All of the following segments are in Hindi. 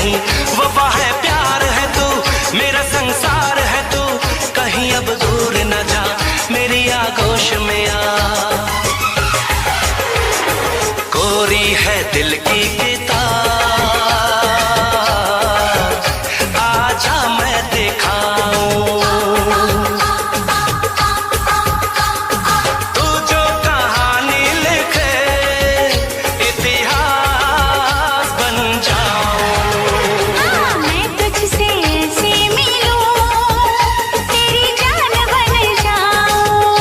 नहीं, वफा है प्यार है तू, मेरा संसार है तू, कहीं अब दूर न जा, मेरी आगोश में आ। कोरी है दिल की किताब, आजा मैं दिखाऊं, तू जो कहानी लिखे इतिहास बन जाऊं। मैं तुझसे ऐसे मिलूं, तेरी जान बन जाऊं,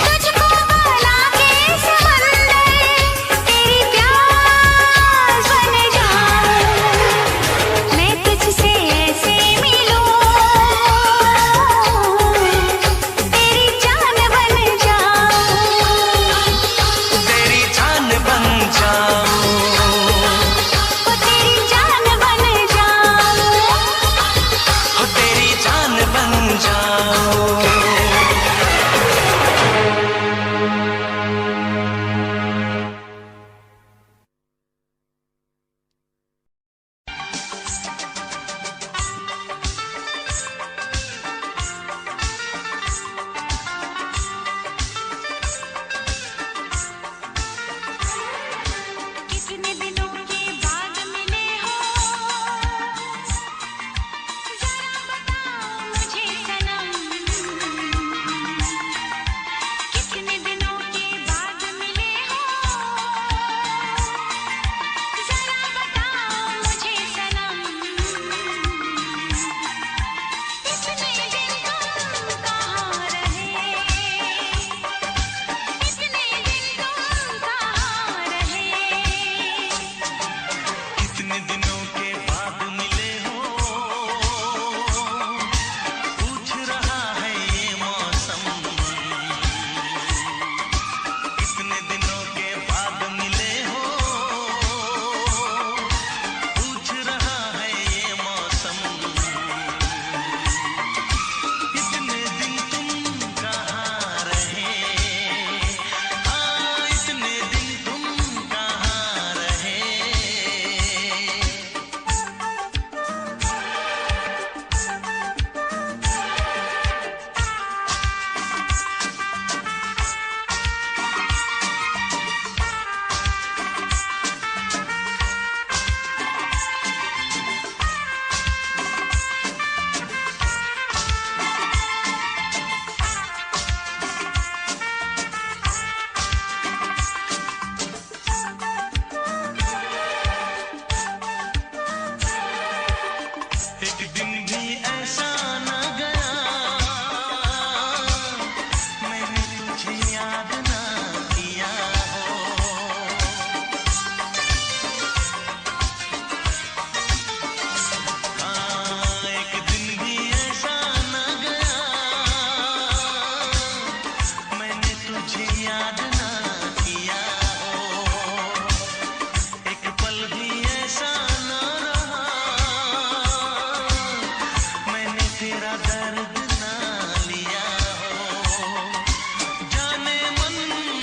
तुझको बुला के समंदर तेरी प्यास बन जाऊं। मैं तुझसे ऐसे मिलूं, तेरी जान बन जाऊं, तेरी जान बन जाऊं, ओ तेरी जान बन जाऊं। हो तेरी जान बन जाऊं। कितने दिनों के बाद मिले हो, जरा बताओ मुझे सनम। कितने दिनों के बाद मिले हो, जरा बताओ मुझे सनम। इतने दिन तुम कहाँ रहे, इतने दिन तुम कहाँ रहे। कितने दिनों के बाद मिले हो, पूछ रहा है ये मौसम। कितने दिनों के बाद मिले हो, पूछ रहा है ये मौसम। इतने दिन तुम कहाँ रहे, हाँ इतने दिन तुम कहाँ रहे। एक दिन भी ऐसा न गया, मैंने तुझे याद न किया हो। हाँ एक दिन भी ऐसा न गया, मैंने तुझे याद न किया हो। एक पल भी ऐसा न रहा, मैंने तेरा दर्द ना लिया हो। जाने मन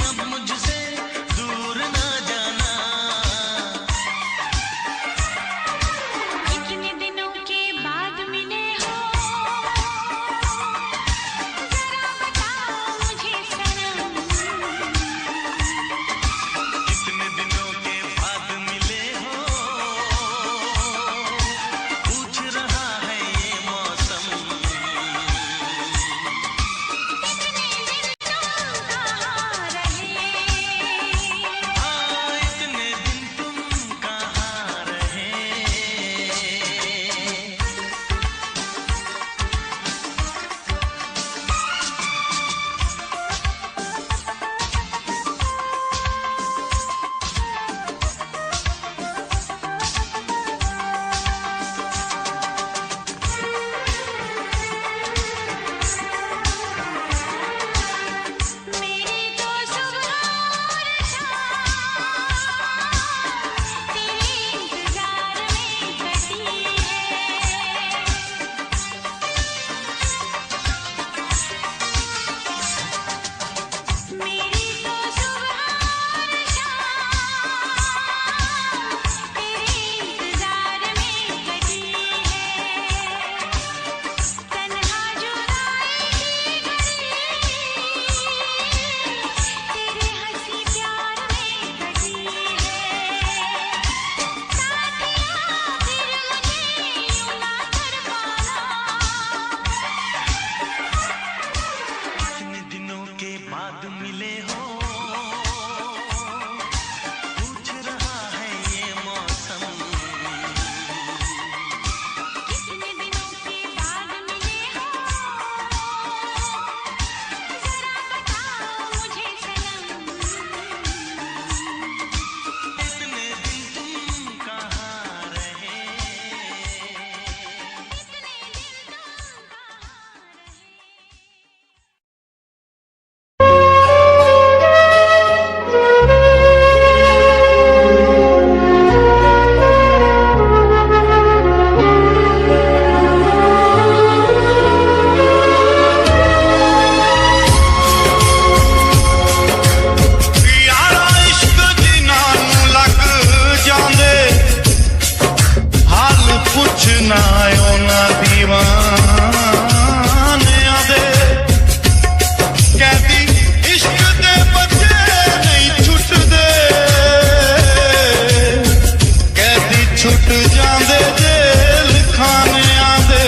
अब मुझसे दूर ना जाना। कितने दिनों के बाद मिले हो, जरा बताओ मुझे सनम। बाद मिले हो, पूछ रहा है ये मौसम। कितने दिनों के बाद मिले हो, जरा बताओ मुझे सनम। इतने दिन तुम कहाँ रहे, यारा इश्क जिन्ना नूं लग जांदे, हाल पुछना उन्हां दीवानियां दे। कहदी इश्क दे बच्चे नहीं छुटदे, कहदी छुट जांदे जेल खानियां दे।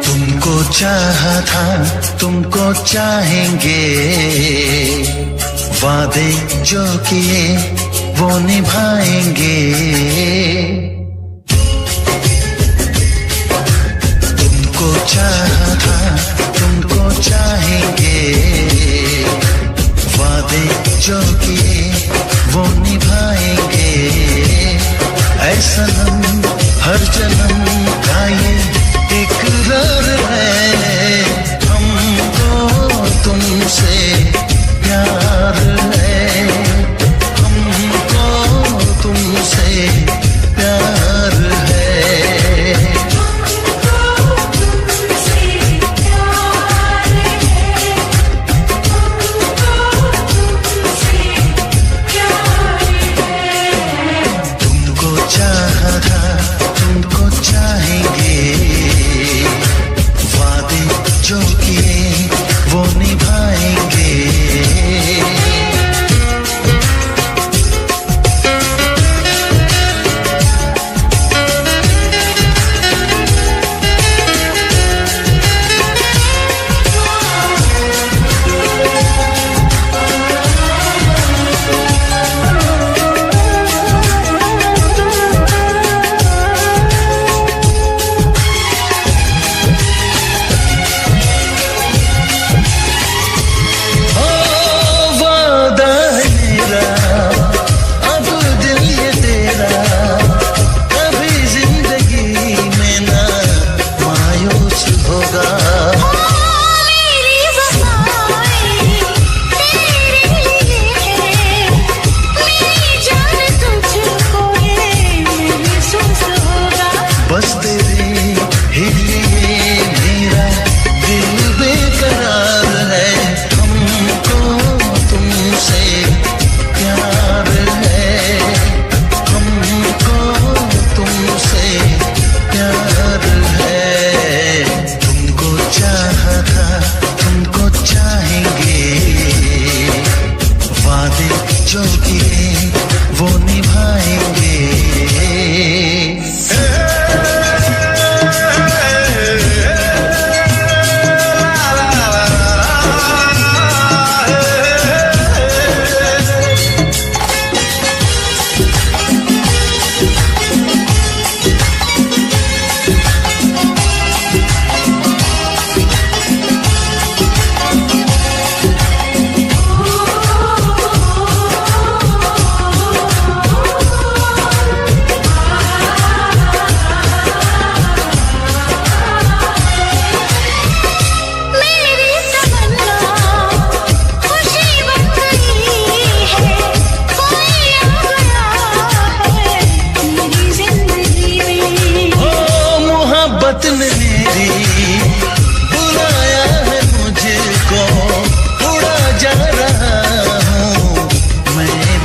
तुमको चाहा था, तुमको चाहेंगे, वादे जो किए वो निभाएंगे। तुमको चाहा था, तुमको चाहेंगे, वादे जो किए वो निभाएंगे। ऐ सनम हर जन्म का ये इकरार है, हमको तुमसे प्यार है, हमको तुमसे प्यार है। तुमको चाहा था, तुमको चाहेंगे, वादे जो किए वो निभाएंगे। ओ वादा है मेरा, अब दिल ये तेरा, कभी जिंदगी में ना मायूस होगा। मेरी वफाएं तेरे लिए है, मेरी जान तुझको ये महसूस होगा। बस तेरे ही लिए मेरा दिल बेकरार है, हमको तुमसे प्यार है, हमको तुमसे प्यार है। तुमको चाहा था, तुमको चाहेंगे, वादे जो किए वो निभाएंगे।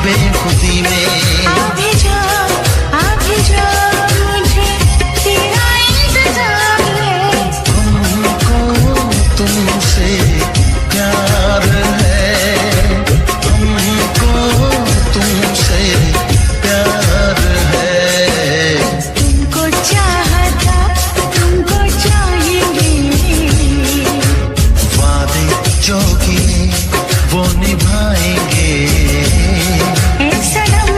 बेखुदी में। आ भी जा मुझे तेरा इंतजार है। हमको तुमसे प्यार है, हमको तुमसे प्यार है। तुमको चाहता तुमको चाहेंगे, वादे जो किए वो निभाएंगे। ए सनम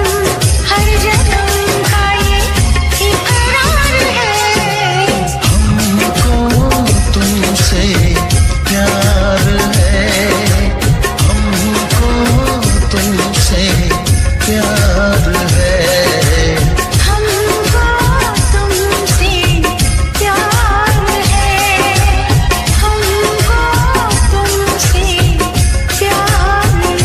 हर जन्म का ये इकरार है। हमको तुमसे प्यार है, हमको तुमसे प्यार है। हमको तुमसे प्यार है, हमको तुमसे प्यार है।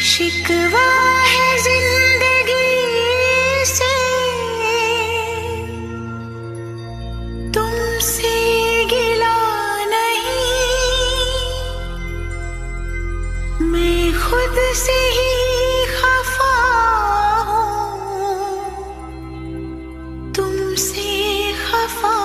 शिकवा है जिंदगी से, तुमसे गिला नहीं, मैं खुद से ही खफा हूँ, तुमसे खफा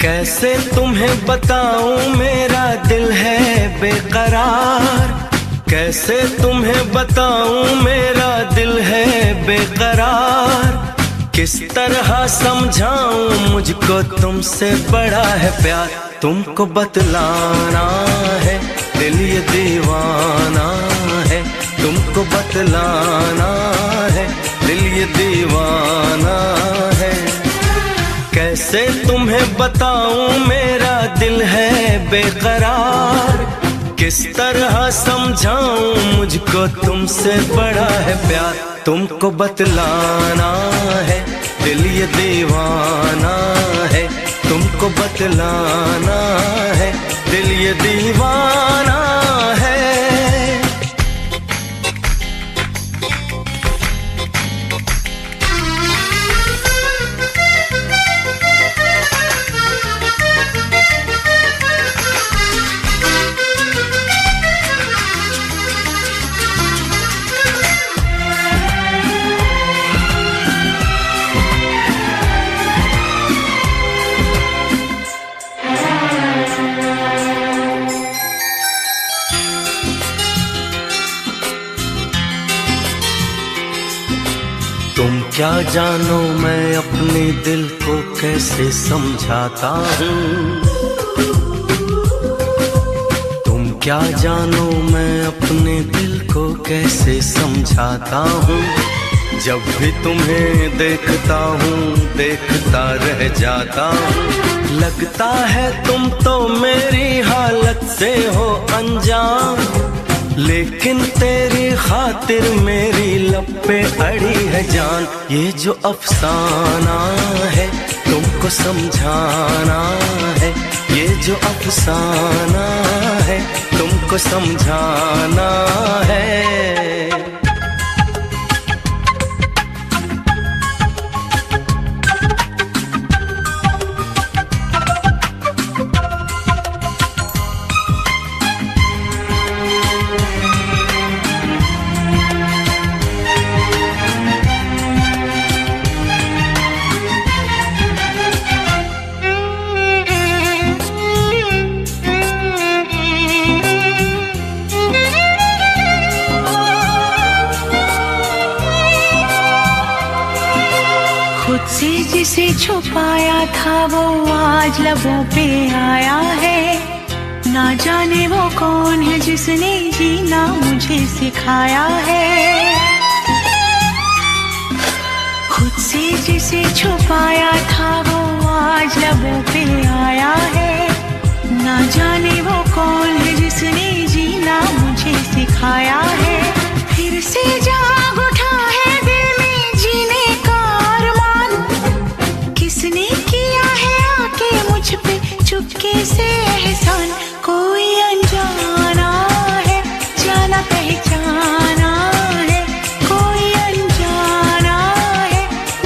कैसे तुम्हें बताऊं मेरा दिल है बेकरार, कैसे तुम्हें बताऊं मेरा दिल है बेकरार। किस तरह समझाऊं मुझको तुमसे बड़ा है प्यार, तुमको बतलाना है दिल ये दीवाना है, तुमको बतलाना है दिल ये दीवाना है। कैसे तुम्हें बताऊं मेरा दिल है बेकरार, किस तरह समझाऊं मुझको तुमसे बड़ा है प्यार, तुमको बतलाना है दिल ये दीवाना है, तुमको बतलाना है दिल ये दीवाना है। तुम क्या जानो मैं अपने दिल को कैसे समझाता हूँ, तुम क्या जानो मैं अपने दिल को कैसे समझाता हूँ। जब भी तुम्हें देखता हूँ देखता रह जाता हूँ। लगता है तुम तो मेरी हालत से हो अनजान, लेकिन तेरी खातिर मेरी लब पे अड़ी है जान। ये जो अफसाना है तुमको समझाना है, ये जो अफसाना है तुमको समझाना है। खुद से जिसे छुपाया था वो आज लबों पे आया है। ना जाने वो कौन है जिसने जीना मुझे सिखाया है। खुद से जिसे छुपाया था वो आज लबों पे आया है। ना जाने वो कौन है जिसने जीना मुझे सिखाया है। फिर से जाग उठा है दिल में जीने का अरमान, किसने किया है आके मुझ पे चुपके से एहसान। कोई अनजाना है जाना पहचाना है, कोई अनजाना है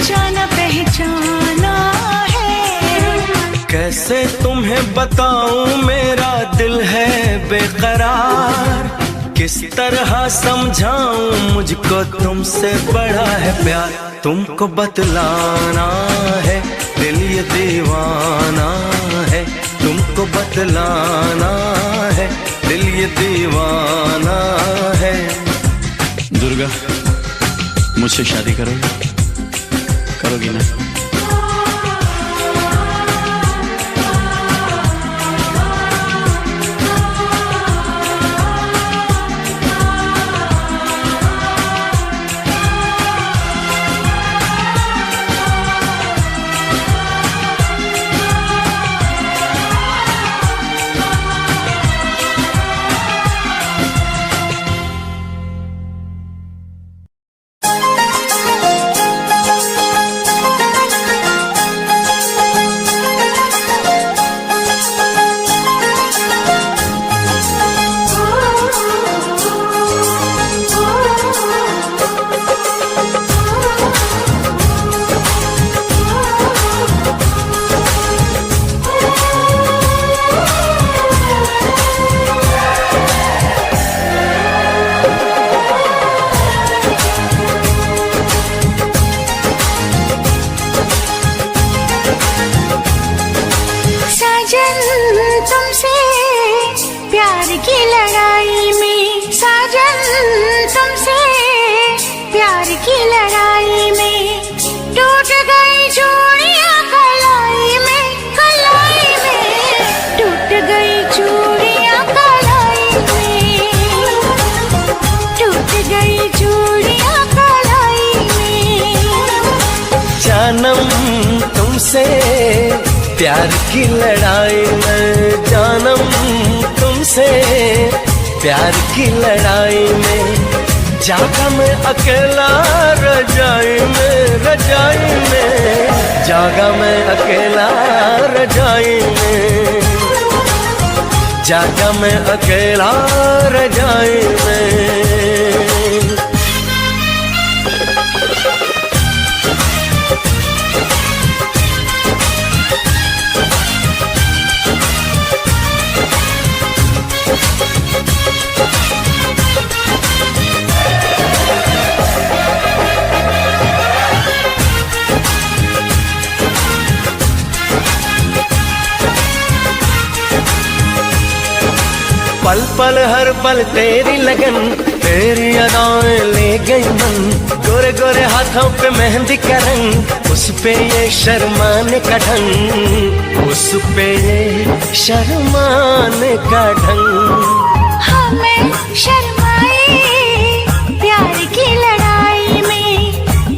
जाना पहचाना है। कैसे तुम्हें बताऊं मेरा दिल है बेकरार, किस तरह समझाऊं मुझको तुमसे बड़ा है प्यार। तुमको बतलाना है दिल ये दीवाना है, तुमको बतलाना है दिल ये दीवाना है। दुर्गा, मुझसे शादी करोगी? करोगी ना? तुमसे प्यार की लड़ाई में, साजन तुमसे प्यार की लड़ाई में टूट गई चूड़ियां कलाई में, कलाई में टूट गई चूड़ियां कलाई में, टूट गई चूड़ियां कलाई में। जानम तुमसे प्यार की लड़ाई में, जानम तुमसे प्यार की लड़ाई में जागा मैं अकेला रजाई में, रजाई में जागा मैं अकेला रजाई में, जागा मैं अकेला रजाई में। पल पल हर पल तेरी लगन, तेरी अदाएं ले गई मन, गोरे गोरे हाथों पे मेहंदी का रंग, उस पे ये शर्माने का ढंग, उस पे ये शर्माने का ढंग। हमें शर्माए प्यार की लड़ाई में,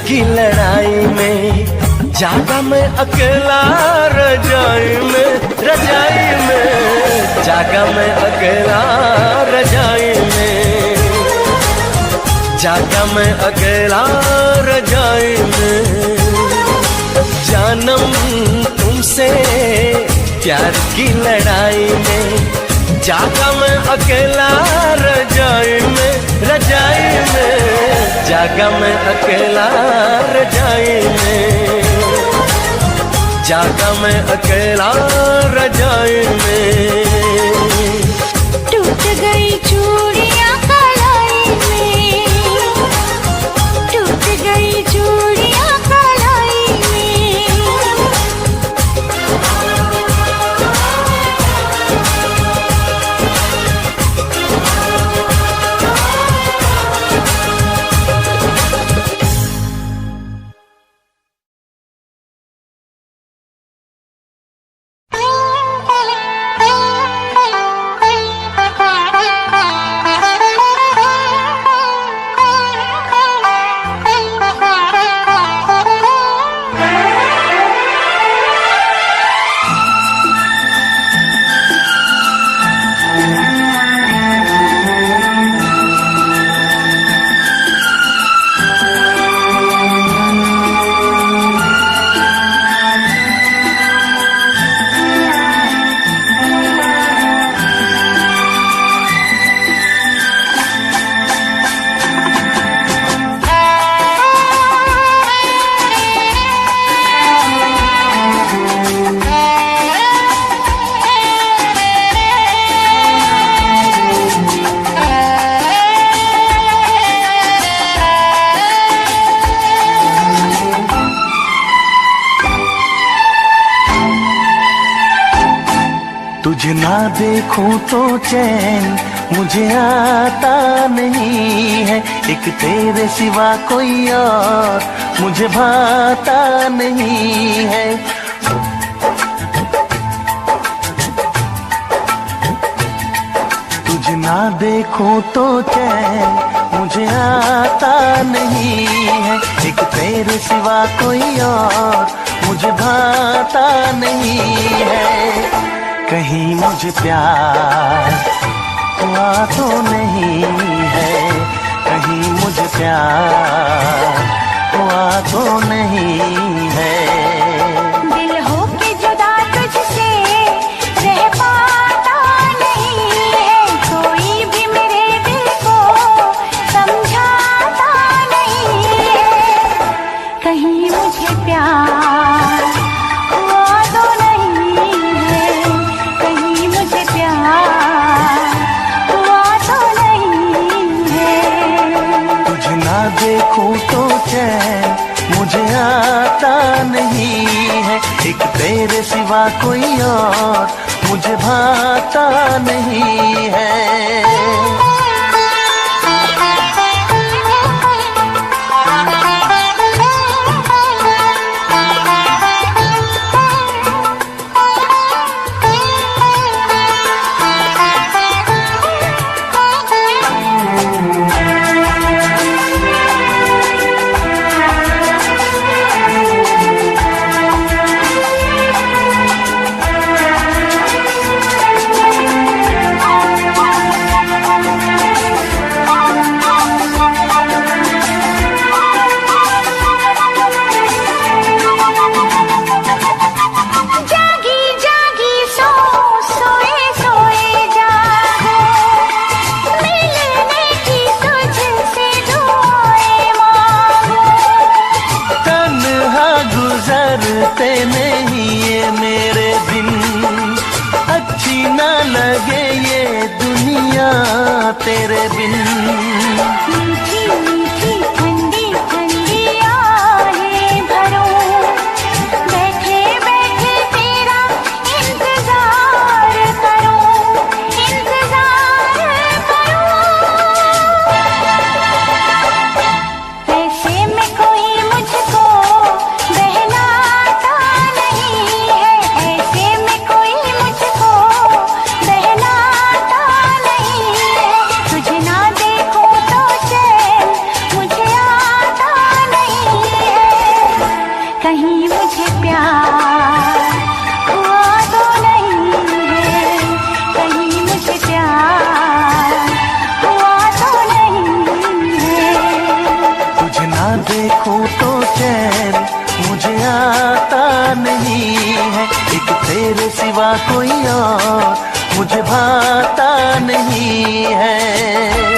की लड़ाई में, जागा मैं अकेला रजाई में, रजाई में जागा मैं अकेला रजाई में, जागा मैं अकेला रजाई में। जानम तुमसे प्यार की लड़ाई में, जागा मैं अकेला रजाई में, रजाई में जागा मैं अकेला रजाई में, जागा मैं अकेला रजाई में। टूट गई चूड़ियां कलाई में, टूट गई चूड़ियां कलाई में। तुझे ना देखूं तो चैन मुझे आता नहीं है, एक तेरे सिवा कोई और मुझे भाता नहीं है। तुझे ना देखूं तो चैन मुझे आता नहीं है, एक तेरे सिवा कोई और मुझे भाता नहीं है। कहीं मुझे प्यार हुआ तो नहीं है, कहीं मुझे प्यार हुआ तो नहीं है। दिल हो के जुदा तुझसे रह पाता नहीं है, कोई भी मेरे दिल को समझाता नहीं है। कहीं मुझे प्यार हुआ तो नहीं है, कहीं मुझे प्यार हुआ तो नहीं है। तुझे ना देखूं तो चैन मुझे आता नहीं है, एक तेरे सिवा कोई और मुझे भाता नहीं है। सिवा कोई और मुझे भाता नहीं है।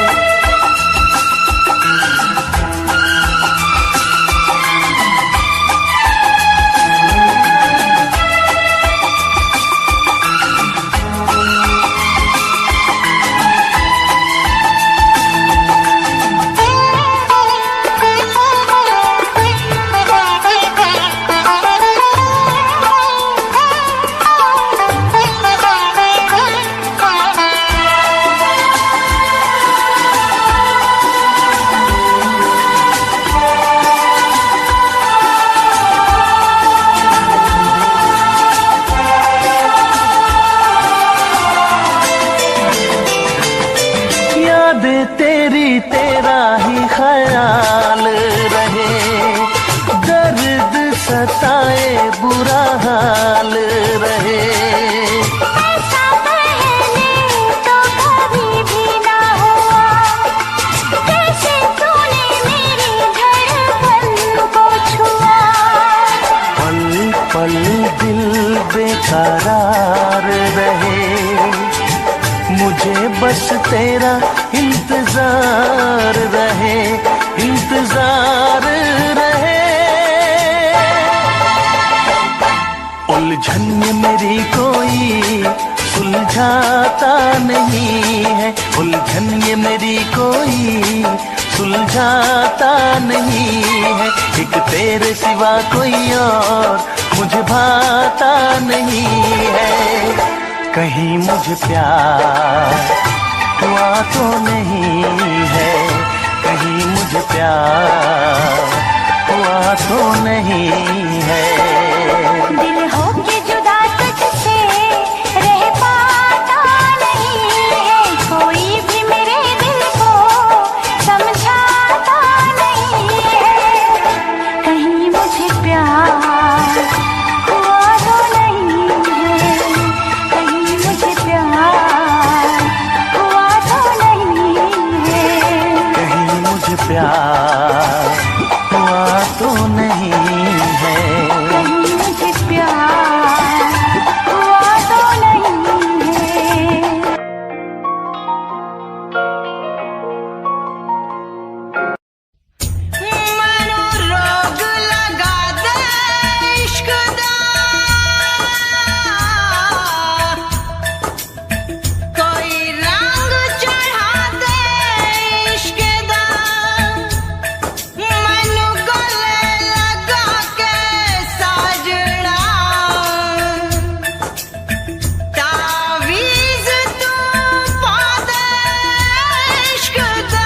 तेरी तेरा ही ख्याल रहे, दर्द सताए बुरा हाल रहे। ऐसा पहले तो कभी भी ना हुआ, कैसे तूने मेरी धड़कन को छुआ। पल पल दिल बेकरार रहे, मुझे बस तेरा इंतजार रहे, इंतजार रहे। उलझन में मेरी कोई सुलझाता नहीं है, उलझन ये मेरी कोई सुलझाता नहीं है। एक तेरे सिवा कोई और मुझे भाता नहीं है। कहीं मुझे प्यार हुआ तो नहीं है, कहीं मुझे प्यार हुआ तो नहीं है। दिल होके जुदा तुझसे रह पाता नहीं है, कोई भी मेरे दिल को समझाता नहीं है। कहीं मुझे प्यार हुआ तो नहीं है, कहीं मुझे प्यार हुआ तो नहीं है। कहीं मुझे प्यार हुआ तो नहीं है, कहीं मुझे प्यार हुआ तो नहीं है। मनो रोग लगा दे इश्क दा, कोई रंग चढ़ा दे इश्क दा, मनु गले लगा के साजड़ा, तावीज़ तू पा दे इश्क दा।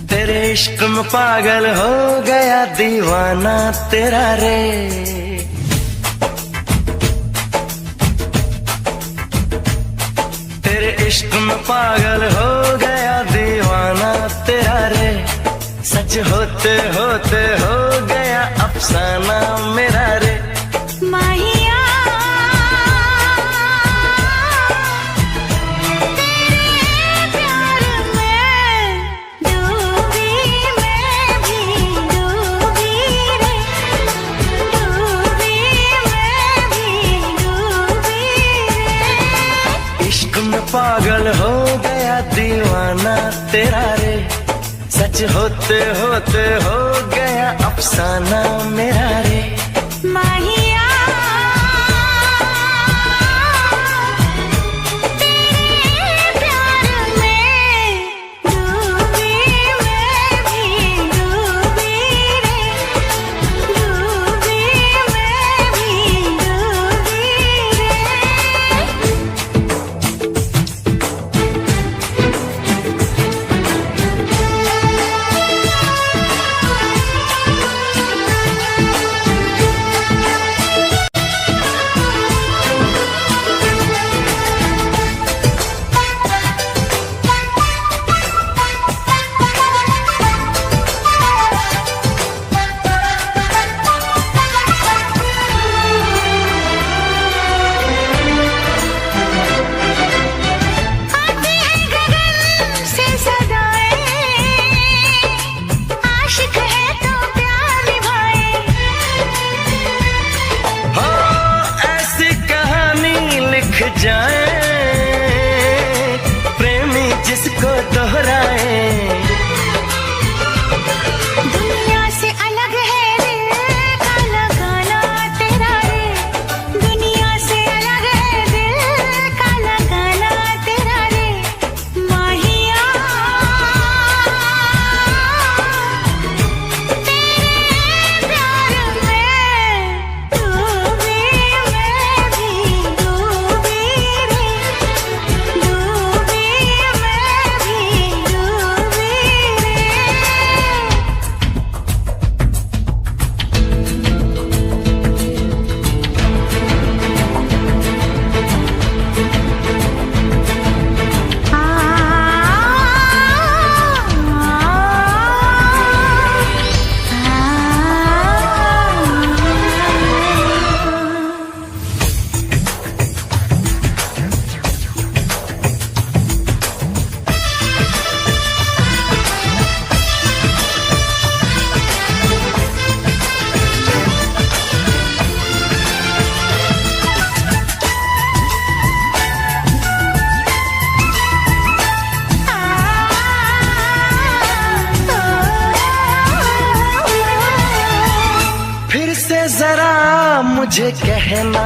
तेरे इश्क में पागल हो गया दीवाना तेरा रे। तेरे इश्क में पागल हो गया दीवाना तेरा रे। सच होते होते हो गया अफसाना मेरा रे। माहिया तेरे प्यार में डूबी, मैं भी डूबी रे, डूबी मैं भी डूबी रे। इश्क में पागल हो गया दीवाना तेरा रे। सच होते होते हो गया अफसाना मेरा रे। माहिया तेरे प्यार में डूबी, मैं भी डूबी रे, डूबी मैं भी डूबी रे। जरा मुझे कहना,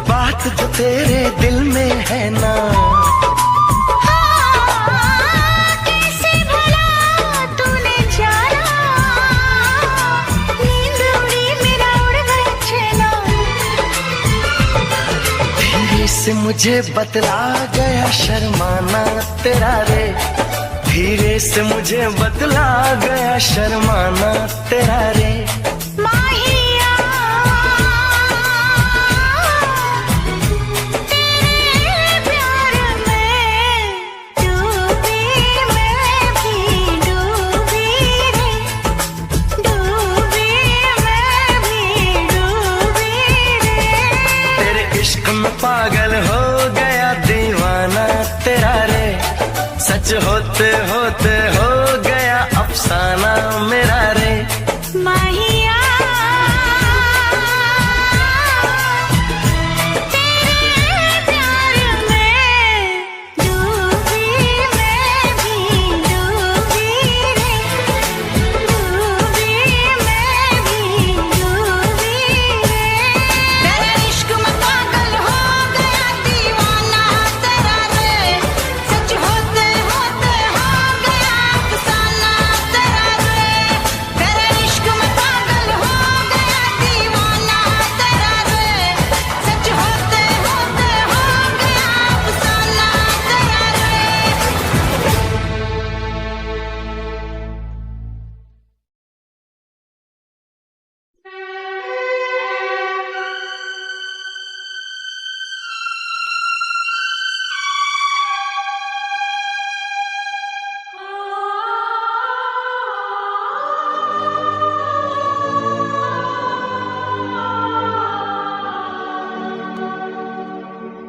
बात जो तेरे दिल में है ना। कैसे भला तूने जाना, नींद उड़ी मेरा उड़ गया चैना। धीरे से मुझे बतला गया शर्माना तेरा रे, धीरे से मुझे बतला गया शर्माना तेरा रे। माहिया तेरे प्यार में डूबी, मैं भी डूबी रे, डूबी मैं भी डूबी रे। तेरे इश्क में पागल हो गया दीवाना तेरा रे, सच होते होते हो गया अफसाना मेरा रे। माहिया तेरे प्यार में डूबी, मैं भी डूबी रे, डूबी मैं भी डूबी रे। तेरे इश्क में पागल हो गया दीवाना तेरा रे, सच होते होते हो गया अफसाना तेरा रे। तेरे इश्क में पागल हो गया दीवाना तेरा रे, सच होते होते हो गया अफसाना तेरा रे।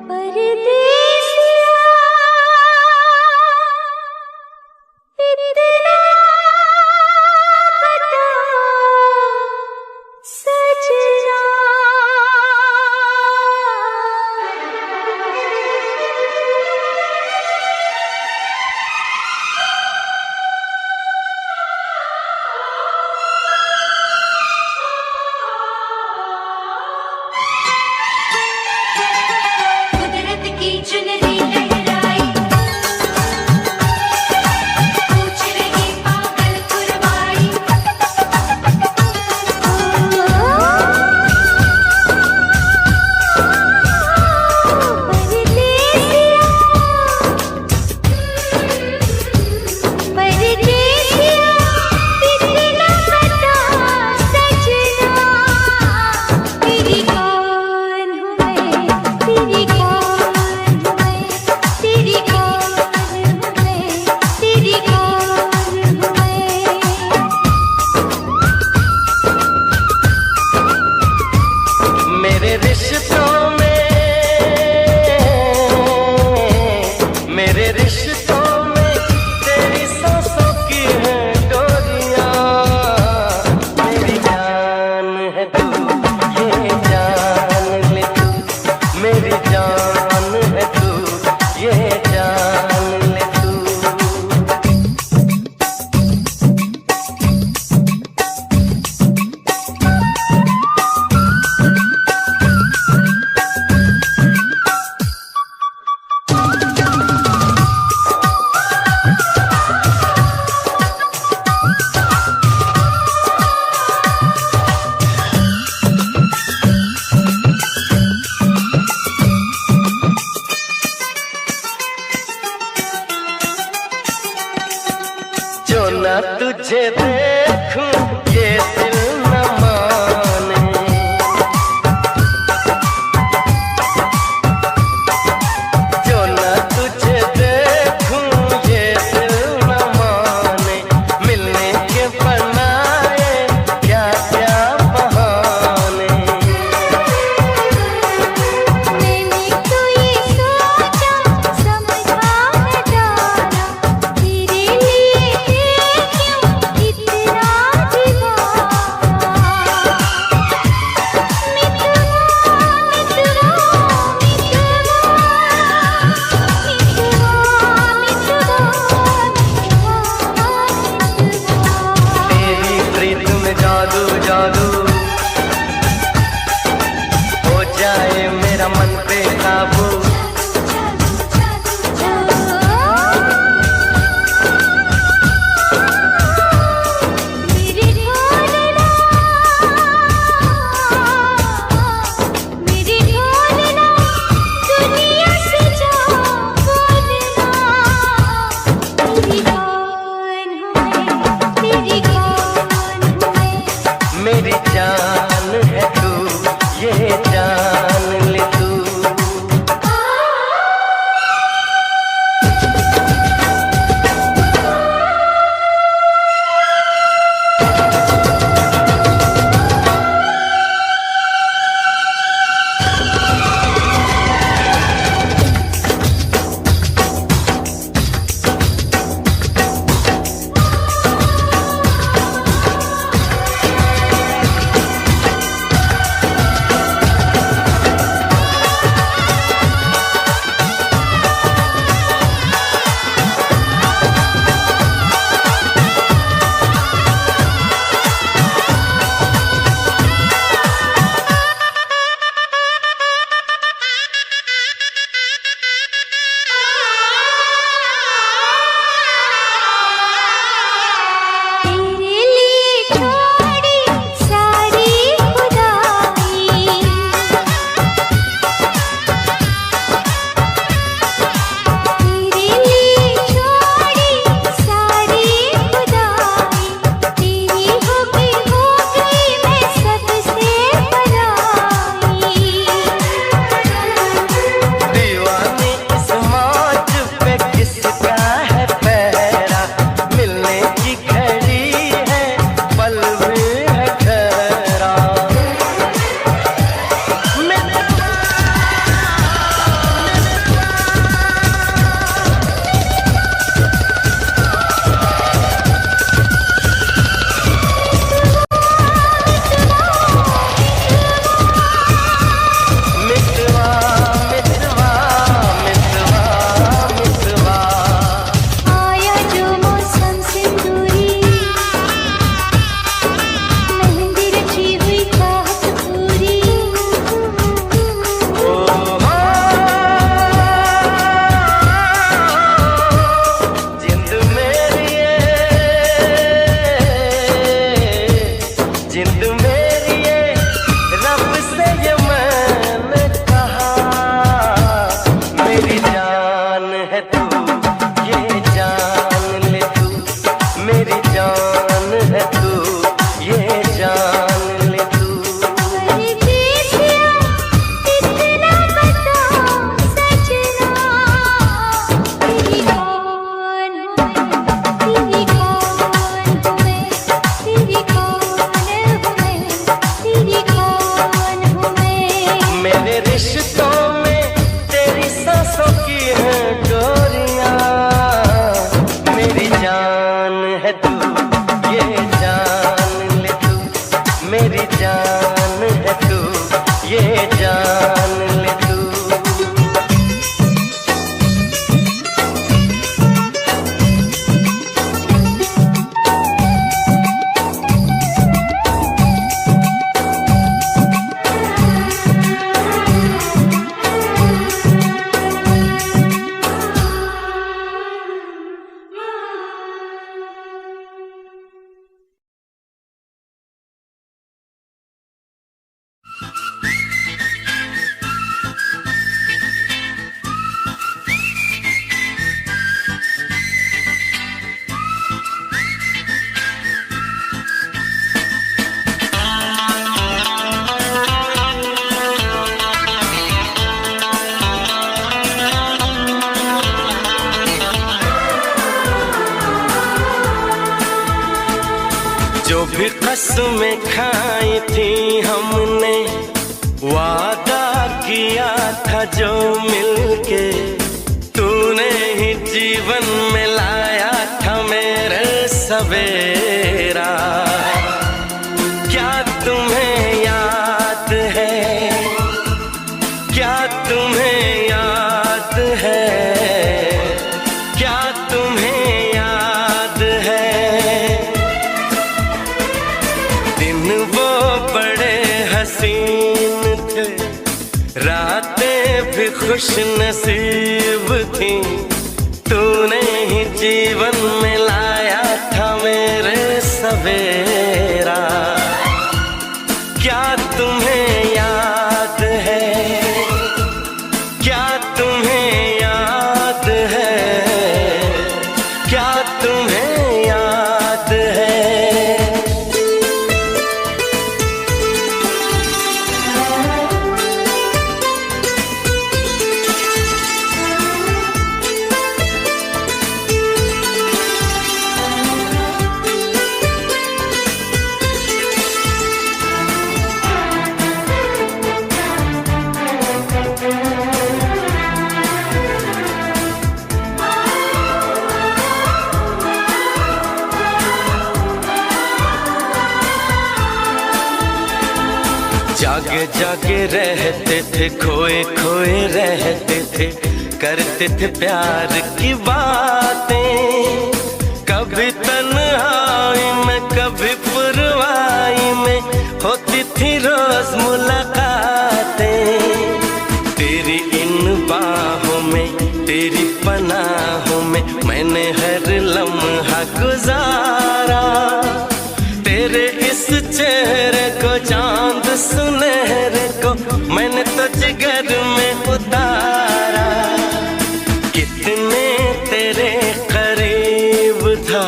परदेसिया इतना बता सजना, कुदरत की चुनरी लहराई, पूछ रही पागल कुरबाई। परदेसिया इतना बता सजना, तेरी कौन हूँ मैं, तेरी कौन हूँ मैं, तेरी कौन हूँ मैं, तेरी कौन हूँ मैं। मेरे रिश्तों में, मेरे रिश्तों में तेरी सांसों की है डोरियां। मेरी जान है तू, ये जान ले तू, मेरी जान है तू, ये जान ले तू। जो न तुझे देखूं ये दिल न माने, जो न तुझे देखूं ये दिल न माने। मिलने के बनाए क्या क्या बहाने। मैंने तो ये सोचा समझा है जाना, तेरे लिए क्यों इतना मेरी जान है तू, ये जान ले तू। जो भी कसमें खाई थी हमने, वादा किया था जो मिलके, तूने ही जीवन में लाया था मेरे सवेरा। क्या तुम्हें याद है, क्या तुम्हें याद है, क्या तुम्हें याद है, दिन वो बड़े हसीन थे, रातें भी खुश नसीब थी, तूने ही जीवन में लाया था मेरे सवेरा। क्या तुम्हें याद है, क्या तुम्हें याद है, क्या तुम्हें याद है। जागे जागे रहते थे, खोए खोए रहते थे, करते थे प्यार की बातें। कभी तन्हाई में कभी पुरवाई में होती थी रोज मुलाकातें। तेरी इन बाहों में, तेरी पनाहों में मैंने हर लम्हा गुजारा। तेरे इस चेहरे को, चांद सुनहरे को मैंने तो जिगर में उतारा। कितने तेरे करीब था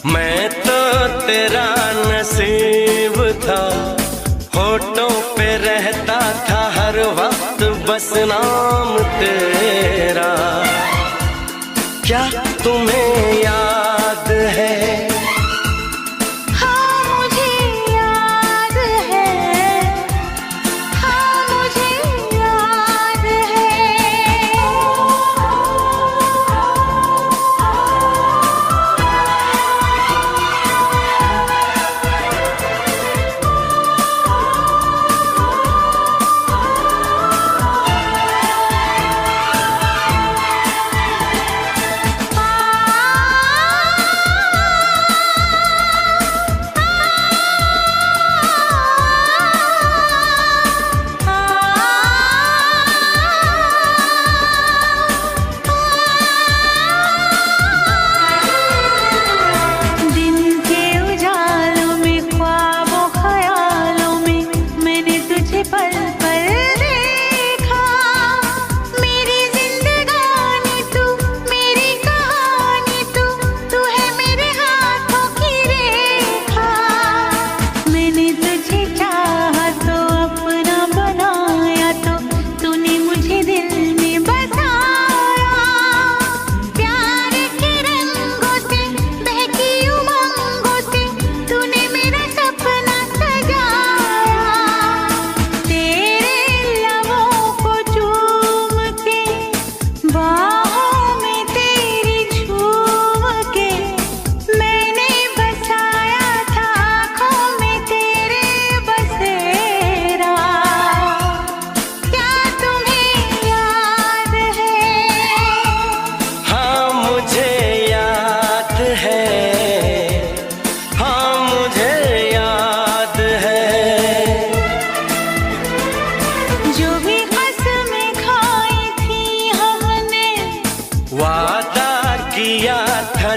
मैं, तो तेरा नसीब था। होठों पे रहता था हर वक्त बस नाम तेरा। क्या तुम्हें याद है?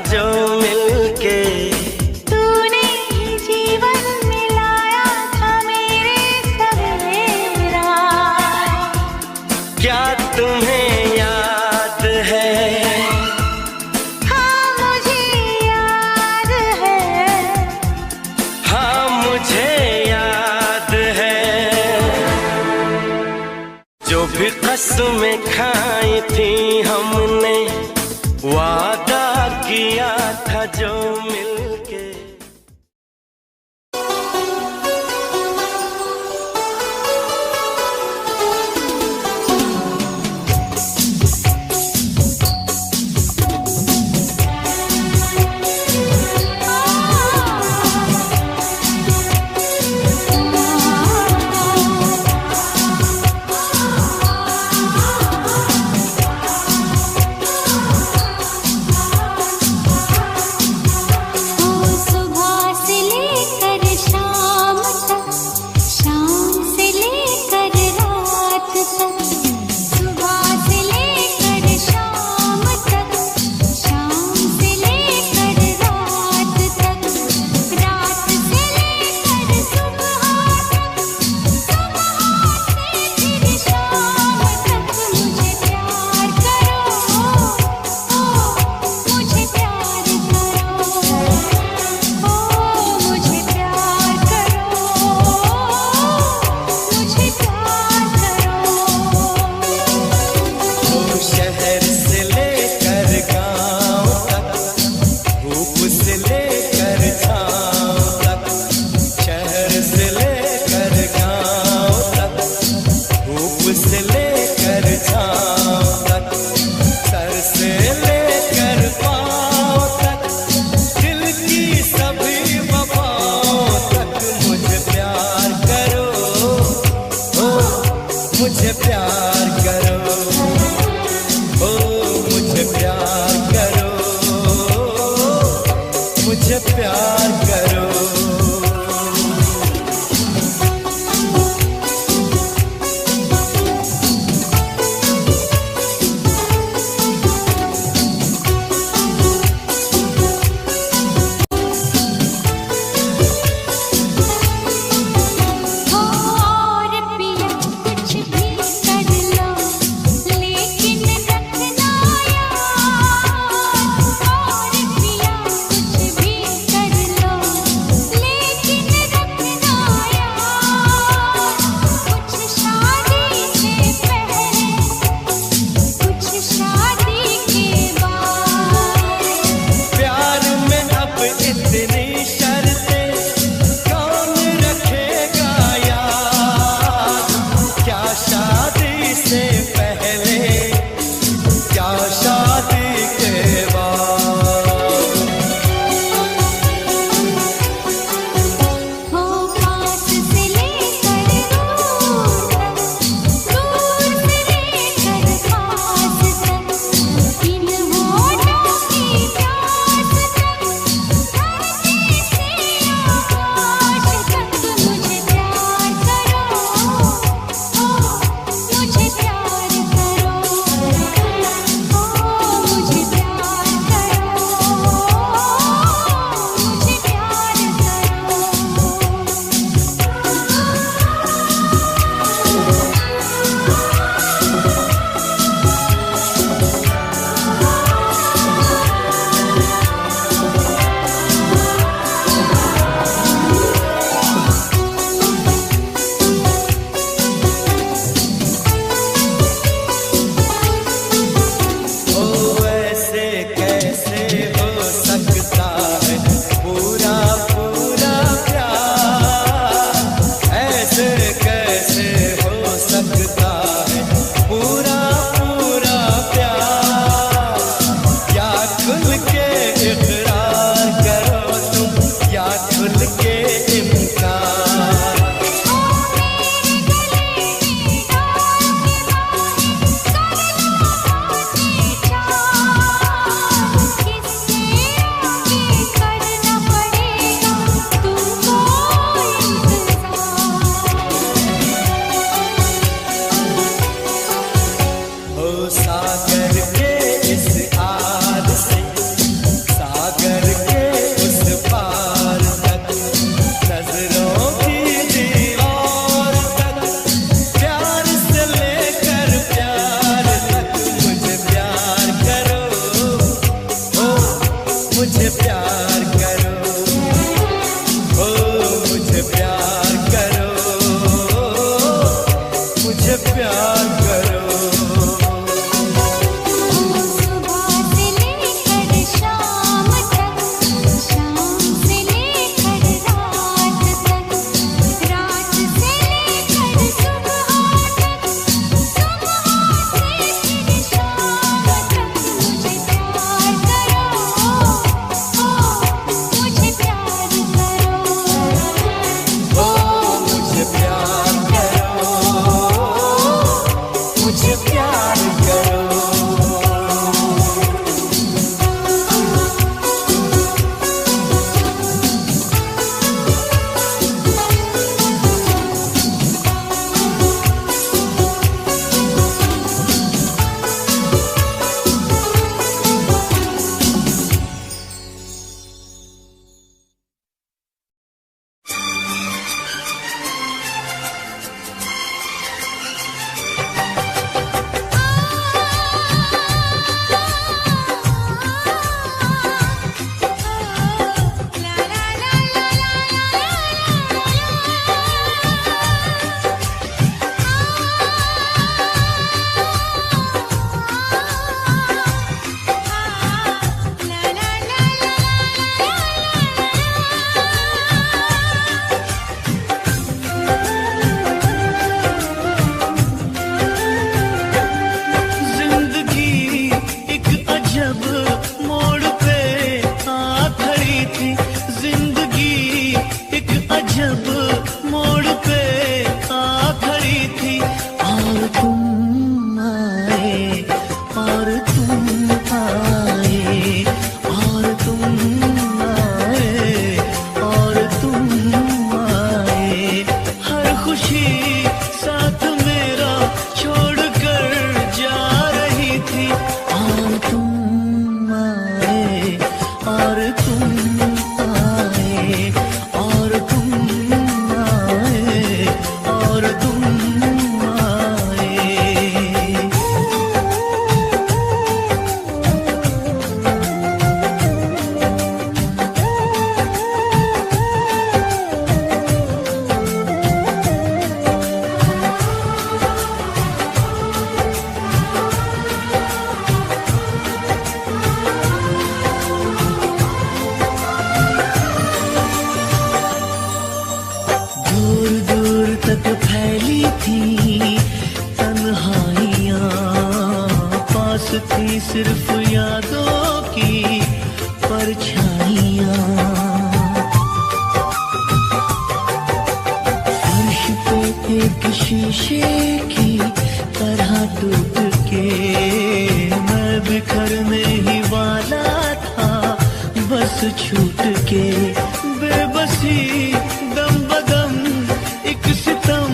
जो मिलके तूने ही जीवन मिलाया था मेरे सवेरा। क्या तुम्हें याद है? हाँ मुझे याद है, हाँ मुझे याद है। जो भी कसमें खाई थी हमने, वादा किया था जो मिलके। करो। और पिया कुछ भी कर लो लेकिन रखना याद। और पिया कुछ भी कर लो लेकिन रखना याद। कुछ शादी से पहले कुछ शादी के बाद। प्यार में अब इतनी शर्तें कौन रखेगा याद। क्या शादी से पहले क्या शादी के बाद। हो पास से लेकर दूर तक, दूर से लेकर पास तक, इन होठों की प्यास तक, धरती से आकाश तक मुझे प्यार करो। मुझे प्यार करो। मुझे प्यार ओ ऐसे कैसे हो सकता है पूरा पूरा प्यार। ऐसे कैसे हो सकता है पूरा पूरा प्यार। या खुल के इकरार करो तुम या खुल के इनकार। करना पड़ेगा तुमको इंतजार। ओ सागर के इस आर से सागर के उस पार तक, नजरों की दीवार तक, प्यार से लेकर प्यार तक मुझे प्यार करो। ओ मुझे प्यार करो। ओ मुझे प्यार करो। मुझे प्यार करो। सुबह से लेकर शाम तक, शाम से लेकर रात तक, रात से लेकर सुबह तक, सुबह से फिर शाम तक मुझे प्यार करो। मुझे प्यार करो। ओ मुझे प्यार करो। मुझे प्यार करो। सिर्फ यादों की परछाइयाँ। फर्श पे एक शीशे की तरह टूट के मैं बिखरने ही वाला था, बस छूट के बेबसी दम बदम एक सितम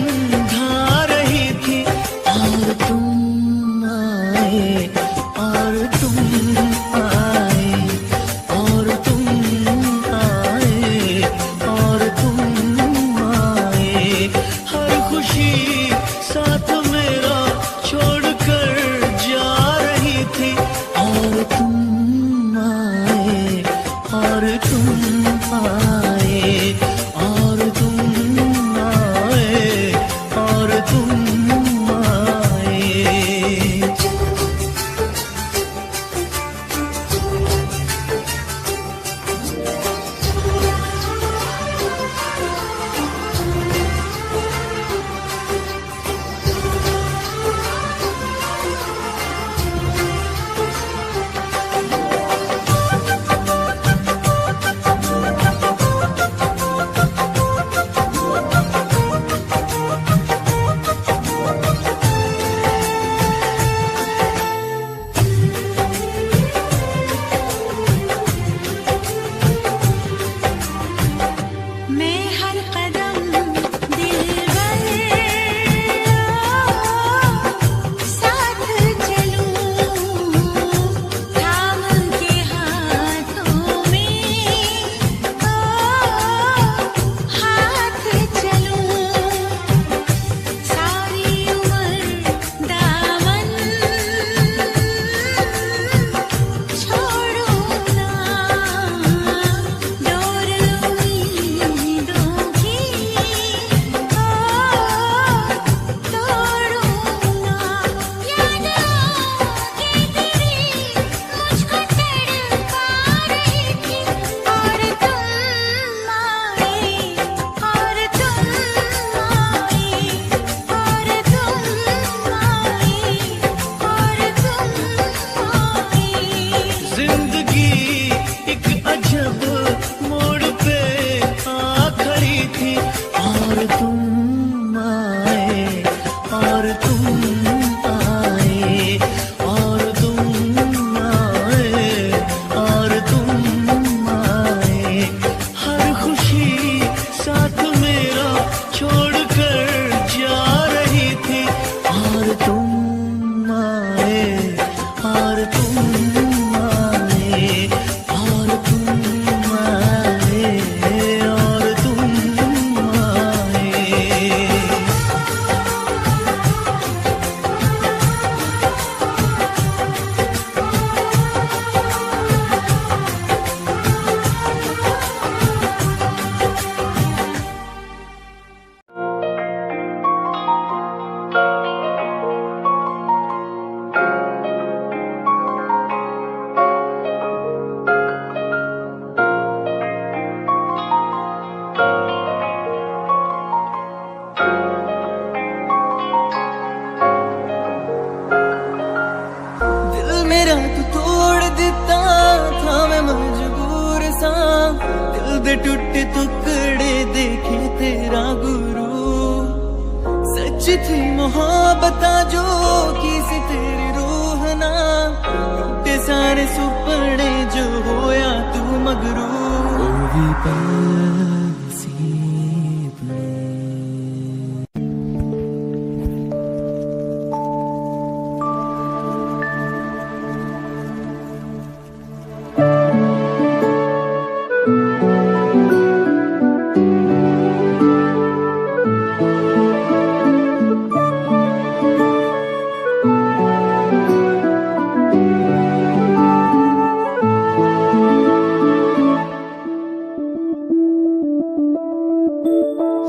ढा रही थी। और तुम आए और तुम आए और तुम आए और तुम आए, हर खुशी साथ मेरा छोड़कर जा रही थी। और तुम आए और तुम आए और तुम आए और तुम आए। मैं हर कदम दिलबर साथ चलूं, थाम के हाथों में हाथ चलूं, सारी उम्र दामन छोड़ूं ना, डोर उम्मीदों की तोड़ूं ना। याद आके तेरी मुझको तड़पा रही थी। और तुम आए और तुम आए और तुम आए और तुम आए। जिंदगी एक अजब मोड़ पे आ खड़ी थी। और तुम आए और तुम आए और तुम आए और तुम आए, हर खुशी साथ मेरा छोड़कर जा रही थी। और तुम आए और तुम आए और तुम आए और तुम आए। दिल मेरा तू तोड़ दिता था, मैं मजबूर सा दिल दे टूटे टुकड़े देखे तेरा गुरु। सच थी मोहब्बत जो की सी तेरी रूह ना, टूटे सारे सुपने जो होया तू मगरू। ओ भी पासी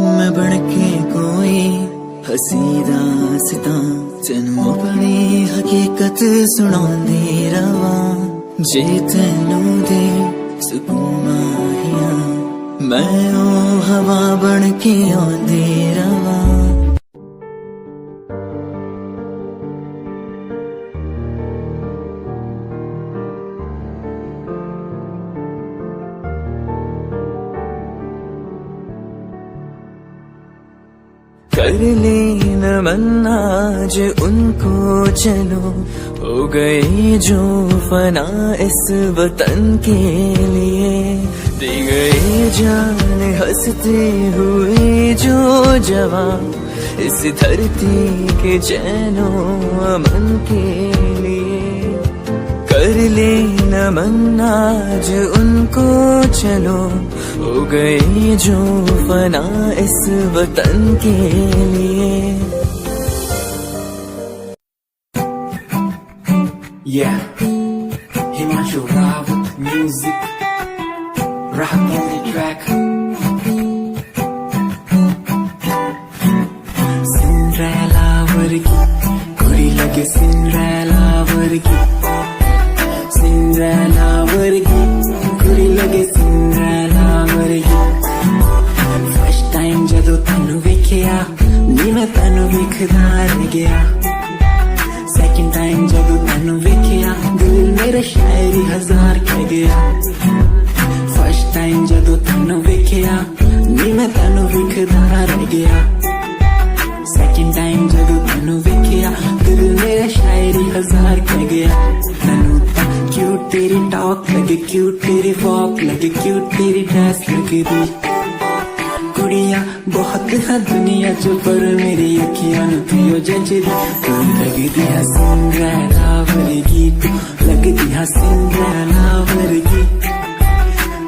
मैं बनके कोई हसी दास्तां तेनू अपनी हकीकत सुनांदी रवां। जे तेनू दे सुकून आहिया मैं ओ हवा बनके आंदी रवां। कर ले नमन आज उनको चलो, हो गए जो फना इस वतन के लिए, दे गए जान हंसते हुए जो जवान इस धरती के चैनो अमन के लिए। कर ले नमन आज उनको चलो, हो गए जो फना इस वतन के लिए। Yeah, Himanshu Rao with music, rock on the track. Cinderella वर्गी गोरी लगे, Cinderella वर्गी, Cinderella वर्गी गोरी लगे, Cinderella वर्गी। First time जदों तैनू वेखिया नी मैं तैनू वेखदा रह गया, सेकंड टाइम जदों तैनू वेखिया दिल मेरा शायरी हजार कह गया। फर्स्ट टाइम जदों तैनू वेखिया नी मैं तैनू वेखदा रह गया, सेकंड टाइम जदों तैनू वेखिया दिल मेरा शायरी हजार कह गया। तैनू तां क्यूट तेरी टॉक लगे, क्यूट तेरी वॉक लगे, क्यूट तेरी ड्रेस लगे दी। कुड़िया बहुत है दुनिया च पर मेरी अखियां नूं पियो जचदी। तू लगदी है सिंड्रेला वर्गी, तू लगदी है सिंड्रेला वर्गी।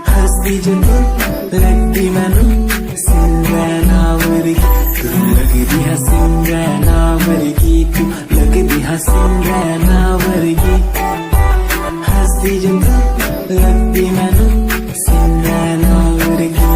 हंसदी जदों लगदी मैनूं सिंड्रेला वर्गी, तू लगदी है सिंड्रेला वर्गी, तू लगदी है सिंड्रेला वर्गी। हंसदी जदों लगदी मैनूं Cinderella वर्गी।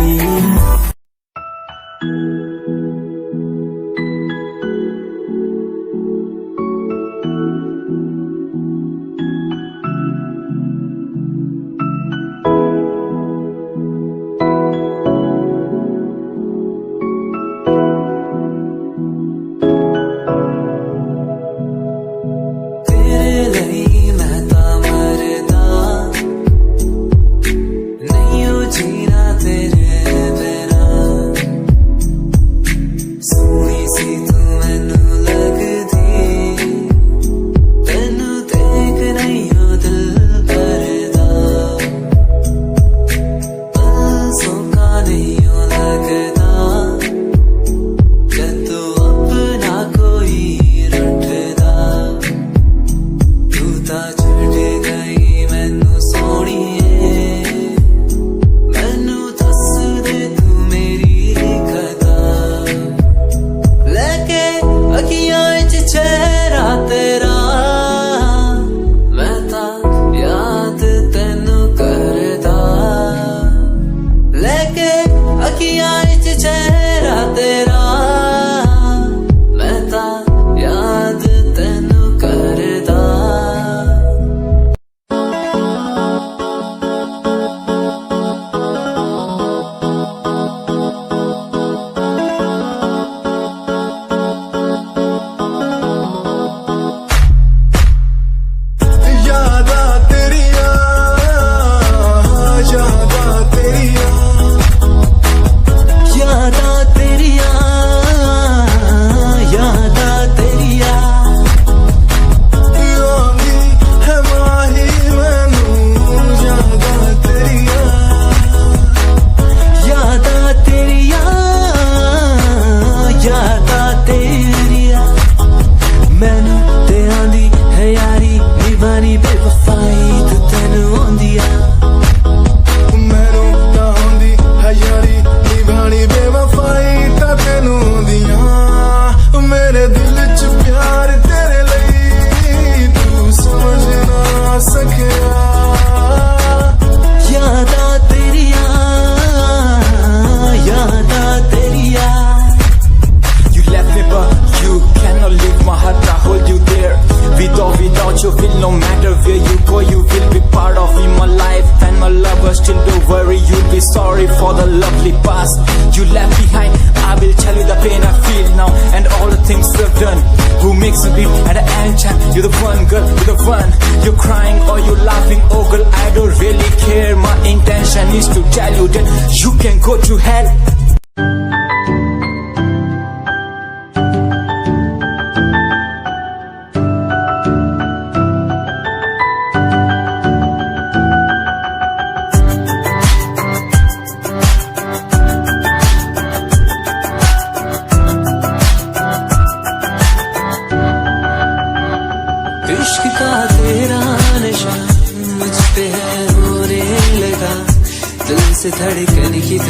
sorry for the lovely past you left behind. I will tell you the pain I feel now and all the things we've done. Who makes a beat at the end time? You're the one, girl, you're the one. You're crying or you're laughing, oh girl, I don't really care. My intention is to tell you that you can go to hell.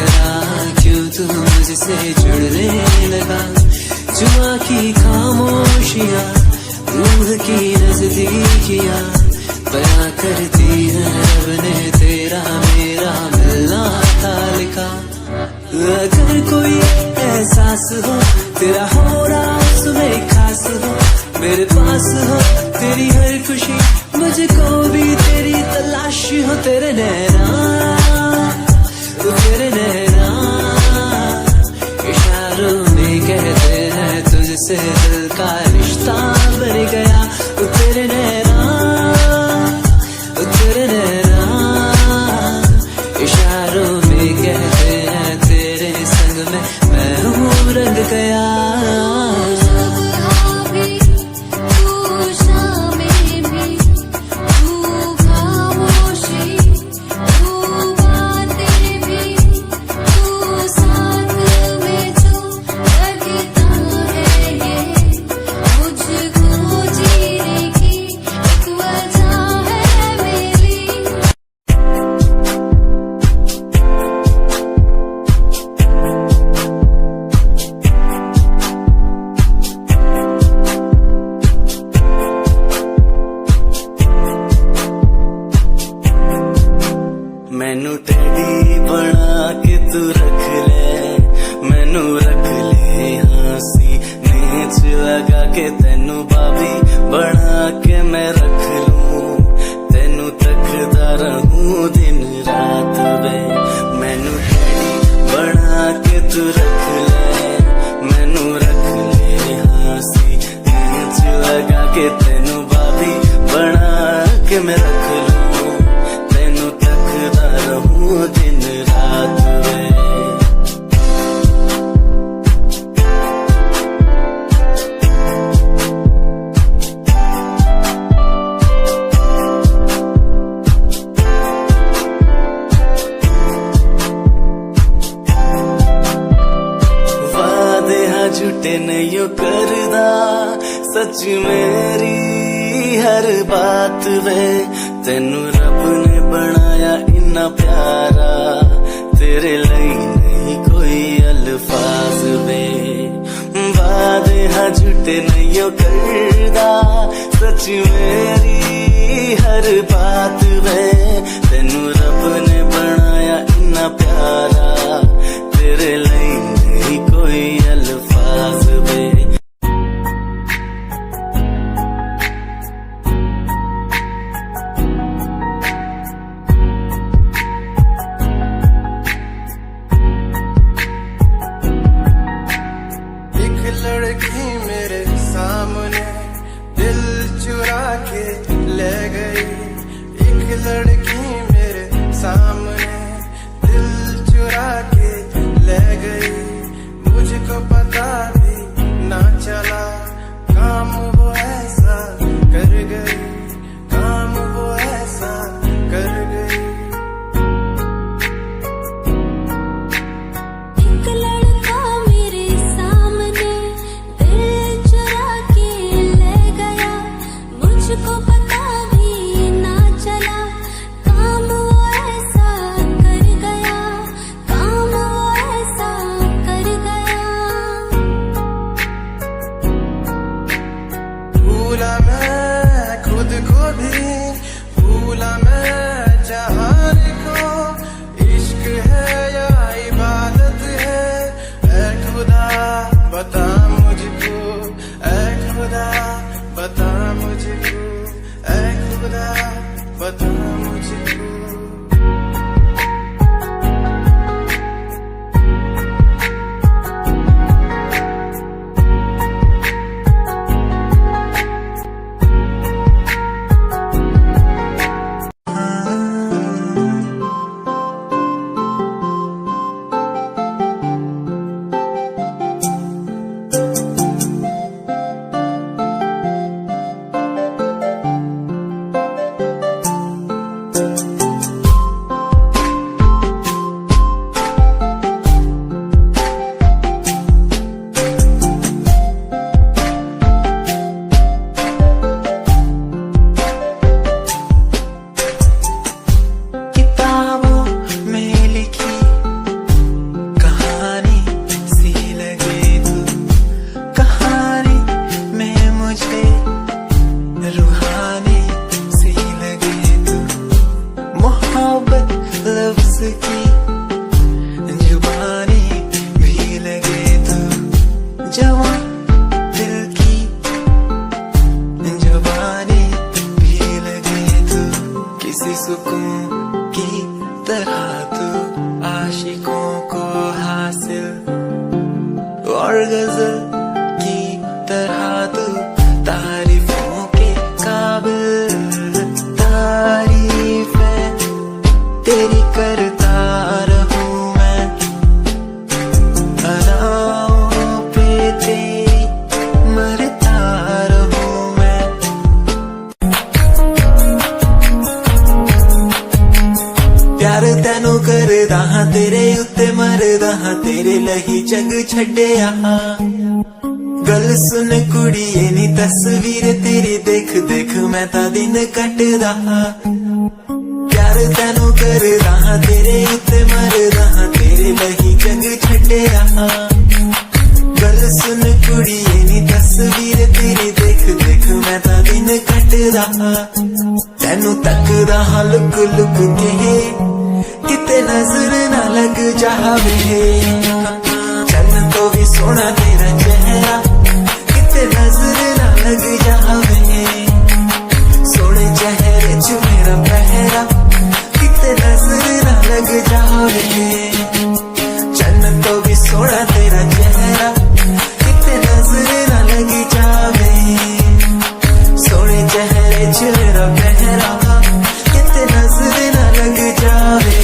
करा, क्यों तू मुझसे जुड़ने लगा। जुआ की खामोशियां, रूह की नजदीकियां बयां करती है रब ने तेरा मेरा मिलना था लिखा। अगर कोई एहसास हो तेरा हो रहा उसमें खास हो, मेरे पास हो तेरी हर खुशी, मुझको भी तेरी तलाश हो। तेरे नैना, तेरे नैना इशारों में कहते हैं तुझसे दिल का रिश्ता बन गया। तेरे नैना, तेरे नैना इशारों में कहते हैं तेरे संग में मैं हूँ रंग गया। मैनू टेडी बना के तू रख ले, मैनू रख ले हाँसी नीच लगा के तेनू बाबी बना के मैं रख लूं, तेनू तकदा रहूं दिन रात वे। मैनू टेडी बना के तू रख ले, मैनू रख ले हाँसी नीच लगा के तेनू बाबी बना के मैं रख लूं, दिन रात में। वादे हाँ झूठे नहीं करदा, सच मेरी हर बात वे। तेनू रब ने बनाया इन्ना प्यारा, तेरे लिए नहीं कोई अल्फाज वे। वादे हाँ झूठे नहीं करदा, सच मेरी हर बात वे। तेनू रब ने बनाया इन्ना प्यारा, तेरे लिए नहीं कोई अल्फाज वे। लड़की मेरे सामने दिल चुरा के ले गई, एक लड़की मेरे सामने दिल चुरा के ले गई। करदा हां तेरे लही जग छड्डिया गल सुन कुड़िए नी तस्वीर तेरी देख देख मैं ता दिन कटदा हां प्यार तैनू करदा हां तेरे उत्ते मरदा हां तेरे लही जग छड्डिया गल सुन कुड़िए नी तस्वीर तेरी देख देख मैं ता दिन कटदा हां तैनू तकदा हां लुक लुक के किते नजर ना लग जावे चन्न तो भी सोना तेरा चेहरा किते नजर ना लग जावे सोने चेहरे च मेरा पहरा किते नजर ना लग जावे चन्न तो भी सोना तेरा चेहरा किते नजर ना लग जावे सोने चेहरे च मेरा पहरा किते नजर ना लग जावे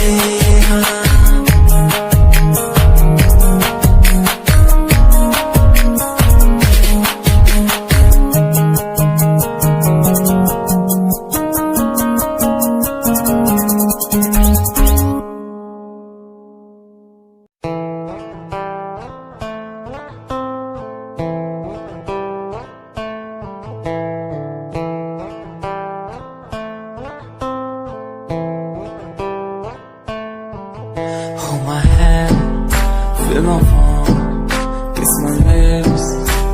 Hold my hand, feel my palm, kiss my lips,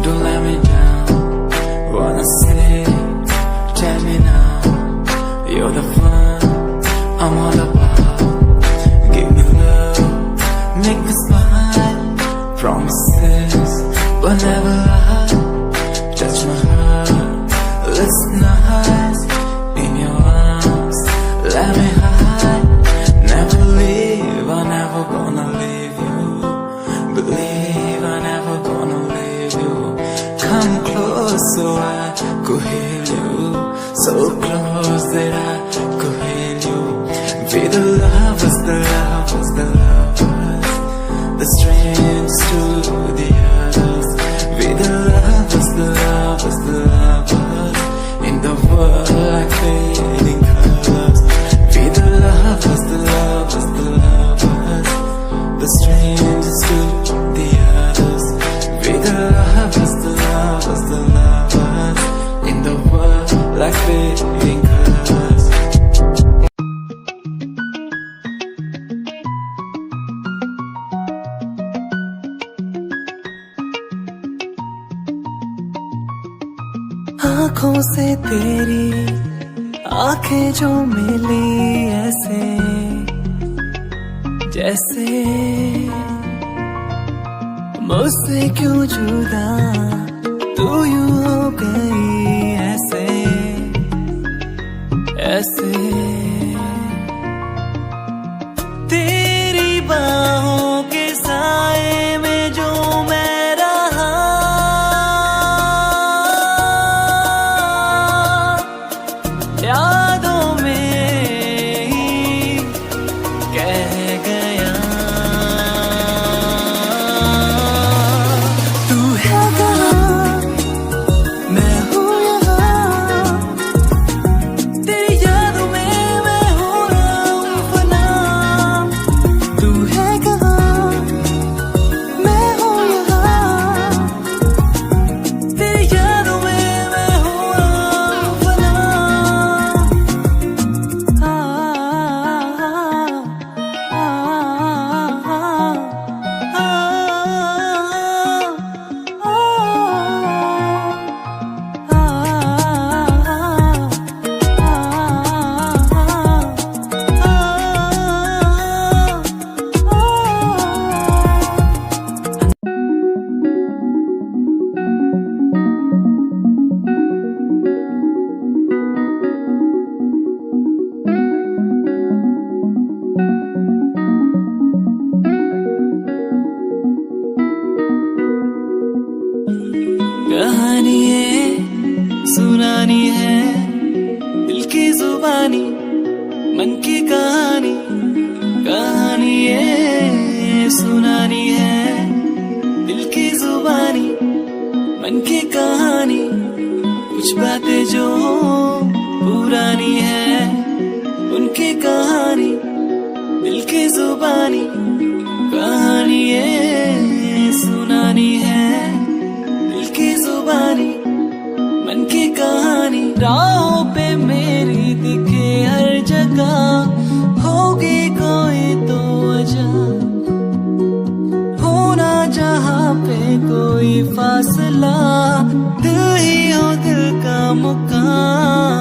don't let me down. Wanna say, tell me now, you're the one I'm all about. Give me love, make me smile, promises, but never lie. Touch my heart, listen nice, in your arms, let me hide. Never leave, I'm never gonna leave you. Believe I'm never gonna leave you. Come close so I could hear you. So close that I could hear you. Be the lovers, the lovers, the lovers, the strangers to the others. Be the lovers, the lovers, the lovers, in the world like fading colors. Be the lovers, the lovers, the lovers, the strangers to the others. Be the lovers, the lovers, the lovers, in the world like fading colors. आँखों से तेरी आंखें जो मिली ऐसे जैसे मुझसे क्यों जुदा तू यूं हो गई ऐसे ऐसे तेरी बाहों के साए में जो मैं रहा यादों में ही कह गया तू है कहाँ मैं हूँ यहाँ तेरी यादों में मैं हो रहा हूँ फना तू है कहाँ मैं हूँ यहाँ तेरी यादों में मैं हो रहा हूँ फना कहानी है सुनानी है दिल की जुबानी मन की कहानी कहानी है सुनानी है दिल की जुबानी मन की कहानी कुछ बातें जो पुरानी है उनकी कहानी दिल की जुबानी कहानी जहां पे कोई फासला, दिल ही हो दिल का मुकाम।